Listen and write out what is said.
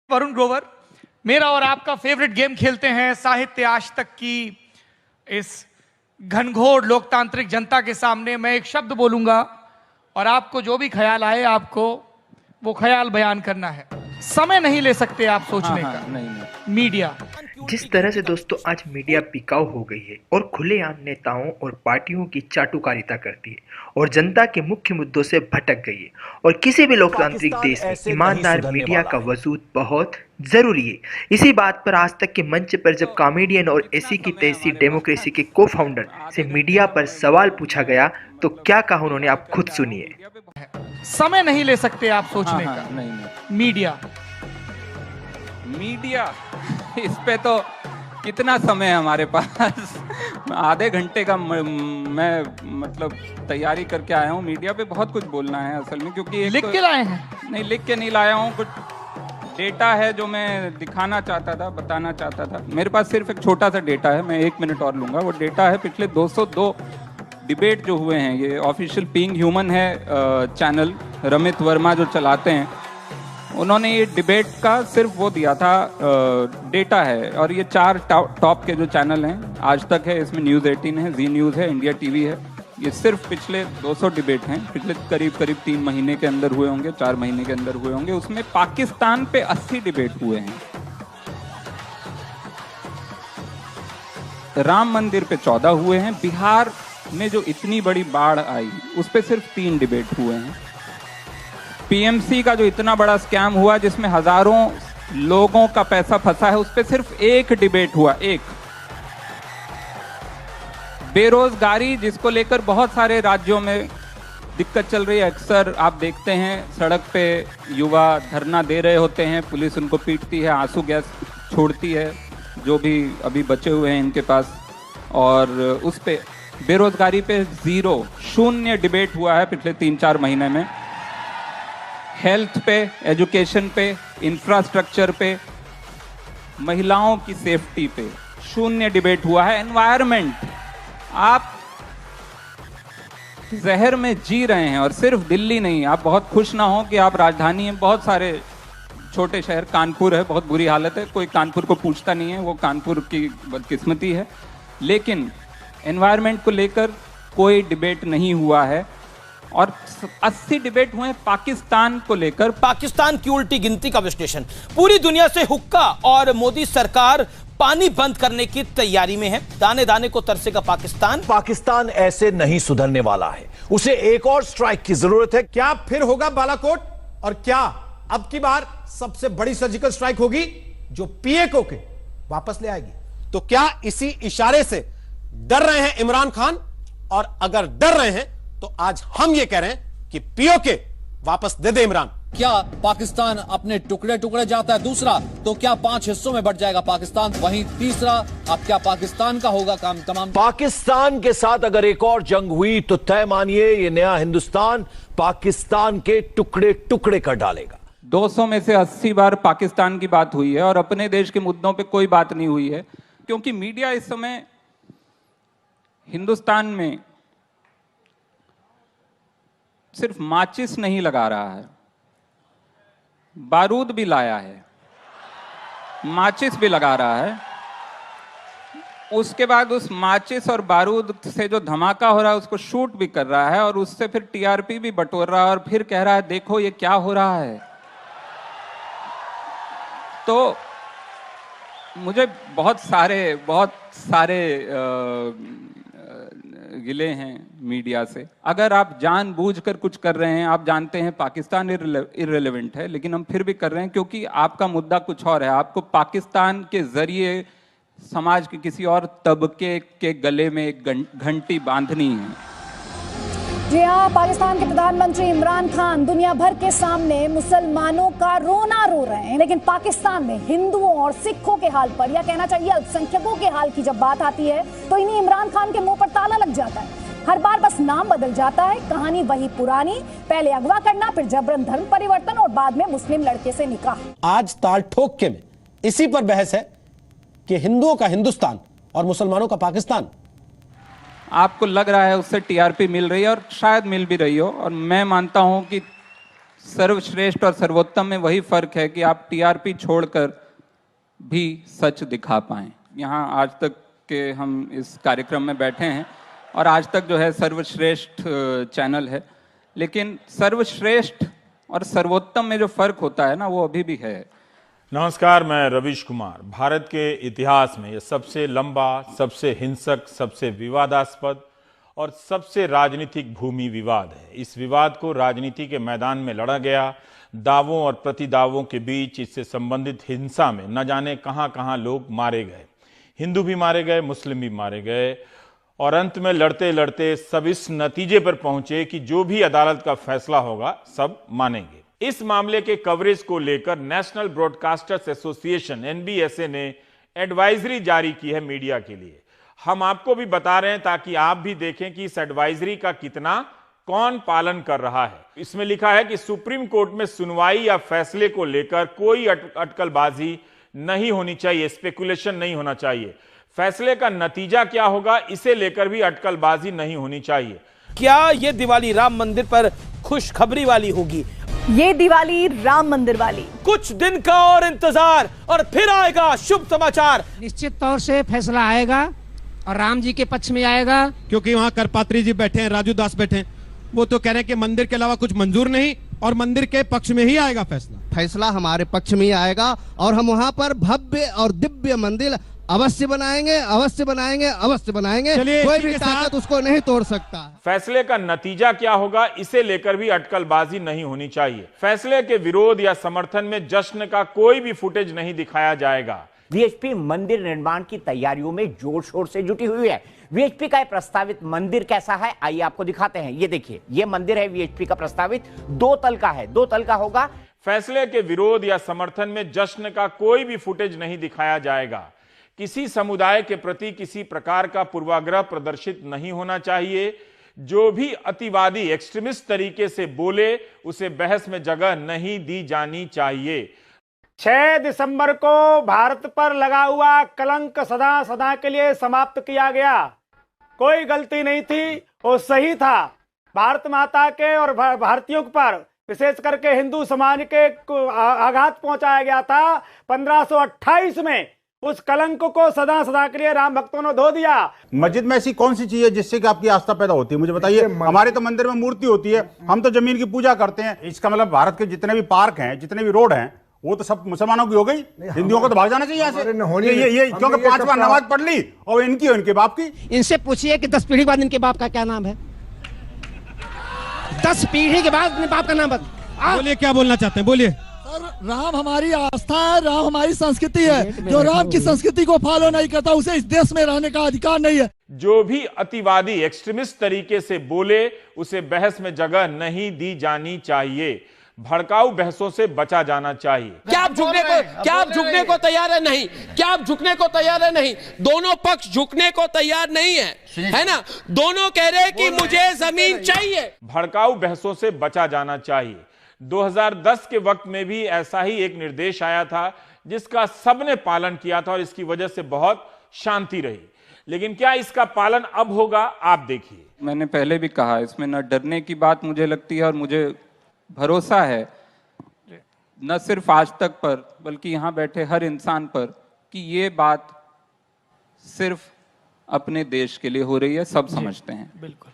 वरुण ग्रोवर, मेरा और आपका फेवरेट गेम खेलते हैं साहित्य आज तक की इस घनघोर लोकतांत्रिक जनता के सामने। मैं एक शब्द बोलूंगा और आपको जो भी ख्याल आए आपको वो ख्याल बयान करना है। समय नहीं ले सकते आप सोचने का। नहीं। मीडिया जिस तरह से दोस्तों आज मीडिया बिकाऊ हो गई है और खुलेआम नेताओं और पार्टियों की चाटुकारिता करती है और जनता के मुख्य मुद्दों से भटक गई है, और किसी भी लोकतांत्रिक देश में ईमानदार मीडिया का वजूद बहुत जरूरी है। इसी बात पर आज तक के मंच पर जब कॉमेडियन और ऐसी की तैसी डेमोक्रेसी के को फाउंडर से मीडिया पर सवाल पूछा गया तो क्या कहा उन्होंने, आप खुद सुनिए। समय नहीं ले सकते आप सोचने का। नहीं। मीडिया इस पे तो कितना समय है हमारे पास। आधे घंटे का मैं मतलब तैयारी करके आया हूँ। मीडिया पे बहुत कुछ बोलना है असल में, क्योंकि लिख के लाए हैं? नहीं, लिख के नहीं लाया हूँ। कुछ डेटा है जो मैं दिखाना चाहता था, बताना चाहता था। मेरे पास सिर्फ एक छोटा सा डेटा है, मैं 1 मिनट और लूँगा। वो डेटा है पिछले 202 डिबेट जो हुए हैं। ये ऑफिशियल बीइंग ह्यूमन है चैनल, रमित वर्मा जो चलाते हैं, उन्होंने ये डिबेट का सिर्फ वो दिया था, डेटा है। और ये 4 टॉप के जो चैनल हैं, आज तक है, इसमें न्यूज़ 18 है, जी न्यूज़ है, इंडिया टीवी है। ये सिर्फ पिछले 200 डिबेट हैं, पिछले करीब 3 महीने के अंदर हुए होंगे, 4 महीने के अंदर हुए होंगे। उसमें पाकिस्तान पे 80 डिबेट हुए हैं, राम मंदिर पे 14 हुए हैं, बिहार में जो इतनी बड़ी बाढ़ आई उस पे सिर्फ 3 डिबेट हुए हैं, पीएमसी का जो इतना बड़ा स्कैम हुआ जिसमें हजारों लोगों का पैसा फंसा है, उस पे सिर्फ 1 डिबेट हुआ, 1। बेरोजगारी जिसको लेकर बहुत सारे राज्यों में दिक्कत चल रही है, अक्सर आप देखते हैं सड़क पे युवा धरना दे रहे होते हैं, पुलिस उनको पीटती है, आंसू गैस छोड़ती है, जो भी अभी बचे हुए हैं इनके पास। और उस पे बेरोजगारी पे 0 डिबेट हुआ है पिछले 3-4 महीने में। हेल्थ पे, एजुकेशन पे, इंफ्रास्ट्रक्चर पे, महिलाओं की सेफ्टी पे 0 डिबेट हुआ है। एनवायरनमेंट, आप जहर में जी रहे हैं, और सिर्फ दिल्ली नहीं। आप बहुत खुश ना हो कि आप राजधानी में, बहुत सारे छोटे शहर, कानपुर है, बहुत बुरी हालत है, कोई कानपुर को पूछता नहीं है, वो कानपुर की बदकिस्मती है। लेकिन एनवायरनमेंट को लेकर कोई डिबेट नहीं हुआ है। और 80 डिबेट हुए पाकिस्तान को लेकर। पाकिस्तान की उल्टी गिनती का विश्लेषण। पूरी दुनिया से हुक्का और मोदी सरकार पानी बंद करने की तैयारी में है। दाने दाने को तरसेगा पाकिस्तान। पाकिस्तान ऐसे नहीं सुधरने वाला है, उसे एक और स्ट्राइक की जरूरत है। क्या फिर होगा बालाकोट, और क्या अब की बार सबसे बड़ी सर्जिकल स्ट्राइक होगी जो पीएको के वापस ले आएगी? तो क्या इसी इशारे से डर रहे हैं इमरान खान? और अगर डर रहे हैं तो आज हम ये कह रहे हैं कि पीओके वापस दे दे इमरान। क्या पाकिस्तान अपने टुकड़े टुकड़े जाता है? दूसरा, तो क्या 5 हिस्सों में बट जाएगा पाकिस्तान? वहीं तीसरा, अब क्या पाकिस्तान का होगा काम तमाम? पाकिस्तान के साथ अगर एक और जंग हुई तो तय मानिए ये नया हिंदुस्तान पाकिस्तान के टुकड़े टुकड़े कर डालेगा। 200 में से 80 बार पाकिस्तान की बात हुई है और अपने देश के मुद्दों पे कोई बात नहीं हुई है, क्योंकि मीडिया इस समय हिंदुस्तान में सिर्फ माचिस नहीं लगा रहा है, बारूद भी लाया है, माचिस भी लगा रहा है। उसके बाद उस माचिस और बारूद से जो धमाका हो रहा है उसको शूट भी कर रहा है, और उससे फिर टीआरपी भी बटोर रहा है, और फिर कह रहा है देखो ये क्या हो रहा है। तो मुझे बहुत सारे गिले हैं मीडिया से। अगर आप जानबूझकर कुछ कर रहे हैं, आप जानते हैं पाकिस्तान इर्रेलेवेंट है, लेकिन हम फिर भी कर रहे हैं क्योंकि आपका मुद्दा कुछ और है। आपको पाकिस्तान के जरिए समाज के किसी और तबके के गले में एक घंटी बांधनी है। जी हाँ, पाकिस्तान के प्रधानमंत्री इमरान खान दुनिया भर के सामने मुसलमानों का रोना रो रहे हैं, लेकिन पाकिस्तान में हिंदुओं और सिखों के हाल पर, या कहना चाहिए अल्पसंख्यकों के हाल की जब बात आती है तो इन्हीं इमरान खान के मुंह पर ताला लग जाता है। हर बार बस नाम बदल जाता है, कहानी वही पुरानी, पहले अगवा करना, फिर जबरन धर्म परिवर्तन और बाद में मुस्लिम लड़के से निकाह। आज ताल ठोक के में इसी पर बहस है कि हिंदुओं का हिंदुस्तान और मुसलमानों का पाकिस्तान। आपको लग रहा है उससे टीआरपी मिल रही है, और शायद मिल भी रही हो, और मैं मानता हूं कि सर्वश्रेष्ठ और सर्वोत्तम में वही फर्क है कि आप टीआरपी छोड़कर भी सच दिखा पाएं। यहाँ आज तक के हम इस कार्यक्रम में बैठे हैं और आज तक जो है सर्वश्रेष्ठ चैनल है, लेकिन सर्वश्रेष्ठ और सर्वोत्तम में जो फर्क होता है ना, वो अभी भी है। नमस्कार, मैं रवीश कुमार। भारत के इतिहास में यह सबसे लंबा, सबसे हिंसक, सबसे विवादास्पद और सबसे राजनीतिक भूमि विवाद है। इस विवाद को राजनीति के मैदान में लड़ा गया। दावों और प्रतिदावों के बीच इससे संबंधित हिंसा में न जाने कहां कहां लोग मारे गए। हिंदू भी मारे गए, मुस्लिम भी मारे गए और अंत में लड़ते लड़ते सब इस नतीजे पर पहुंचे कि जो भी अदालत का फैसला होगा सब मानेंगे। इस मामले के कवरेज को लेकर नेशनल ब्रॉडकास्टर्स एसोसिएशन एनबीएसए ने एडवाइजरी जारी की है मीडिया के लिए। हम आपको भी बता रहे हैं ताकि आप भी देखें कि इस एडवाइजरी का कितना कौन पालन कर रहा है। इसमें लिखा है कि सुप्रीम कोर्ट में सुनवाई या फैसले को लेकर कोई अटकलबाजी नहीं होनी चाहिए, स्पेकुलेशन नहीं होना चाहिए। फैसले का नतीजा क्या होगा इसे लेकर भी अटकलबाजी नहीं होनी चाहिए। क्या ये दिवाली राम मंदिर पर खुशखबरी वाली होगी? ये दिवाली राम मंदिर वाली। कुछ दिन का और इंतजार और फिर आएगा शुभ समाचार। निश्चित तौर से फैसला आएगा और राम जी के पक्ष में आएगा, क्योंकि वहां करपात्री जी बैठे हैं, राजू दास बैठे हैं, वो तो कह रहे हैं कि मंदिर के अलावा कुछ मंजूर नहीं और मंदिर के पक्ष में ही आएगा फैसला। फैसला हमारे पक्ष में ही आएगा और हम वहां पर भव्य और दिव्य मंदिर अवश्य बनाएंगे, अवश्य बनाएंगे, अवश्य बनाएंगे। कोई भी ताकत उसको नहीं तोड़ सकता। फैसले का नतीजा क्या होगा इसे लेकर भी अटकलबाजी नहीं होनी चाहिए। फैसले के विरोध या समर्थन में जश्न का कोई भी फुटेज नहीं दिखाया जाएगा। वीएचपी मंदिर निर्माण की तैयारियों में जोर शोर से जुटी हुई है। वीएचपी का प्रस्तावित मंदिर कैसा है, आइए आपको दिखाते हैं। ये देखिए, ये मंदिर है वीएचपी का प्रस्तावित, 2 तल का है, 2 तल का होगा। फैसले के विरोध या समर्थन में जश्न का कोई भी फुटेज नहीं दिखाया जाएगा। किसी समुदाय के प्रति किसी प्रकार का पूर्वाग्रह प्रदर्शित नहीं होना चाहिए। जो भी अतिवादी एक्सट्रीमिस्ट तरीके से बोले उसे बहस में जगह नहीं दी जानी चाहिए। 6 दिसंबर को भारत पर लगा हुआ कलंक सदा सदा के लिए समाप्त किया गया। कोई गलती नहीं थी, वो सही था। भारत माता के और भारतीयों पर विशेष करके हिंदू समाज के आघात पहुंचाया गया था। 1528 में उस कलंक को सदा सदा के लिए राम भक्तों ने धो दिया। मस्जिद में ऐसी कौन सी चीज है जिससे कि आपकी आस्था पैदा होती है, मुझे बताइए। हमारे तो मंदिर में मूर्ति होती है, हम तो जमीन की पूजा करते हैं। इसका मतलब भारत के जितने भी पार्क हैं, जितने भी रोड हैं, वो तो सब मुसलमानों की हो गई। हिंदुओं को तो भाग जाना चाहिए यहाँ से। ये क्योंकि 5 बार नमाज पढ़ ली और इनकी और इनके बाप की। इनसे पूछिए कि 10 पीढ़ी बाद इनके बाप का क्या नाम है। 10 पीढ़ी के बाद अपने बाप का नाम बता। बोलिए, क्या बोलना चाहते हैं, बोलिए। राम हमारी आस्था है, राम हमारी संस्कृति है। जो राम की संस्कृति को फॉलो नहीं करता उसे इस देश में रहने का अधिकार नहीं है। जो भी अतिवादी एक्सट्रीमिस्ट तरीके से बोले उसे बहस में जगह नहीं दी जानी चाहिए। भड़काऊ बहसों से बचा जाना चाहिए। क्या आप झुकने को तैयार है? नहीं। क्या आप झुकने को तैयार है? नहीं। दोनों पक्ष झुकने को तैयार नहीं है ना? दोनों कह रहे हैं कि मुझे जमीन चाहिए। भड़काऊ बहसों से बचा जाना चाहिए। 2010 के वक्त में भी ऐसा ही एक निर्देश आया था जिसका सबने पालन किया था और इसकी वजह से बहुत शांति रही। लेकिन क्या इसका पालन अब होगा, आप देखिए। मैंने पहले भी कहा, इसमें न डरने की बात मुझे लगती है और मुझे भरोसा है न सिर्फ आज तक पर बल्कि यहाँ बैठे हर इंसान पर कि ये बात सिर्फ अपने देश के लिए हो रही है। सब समझते हैं। बिल्कुल।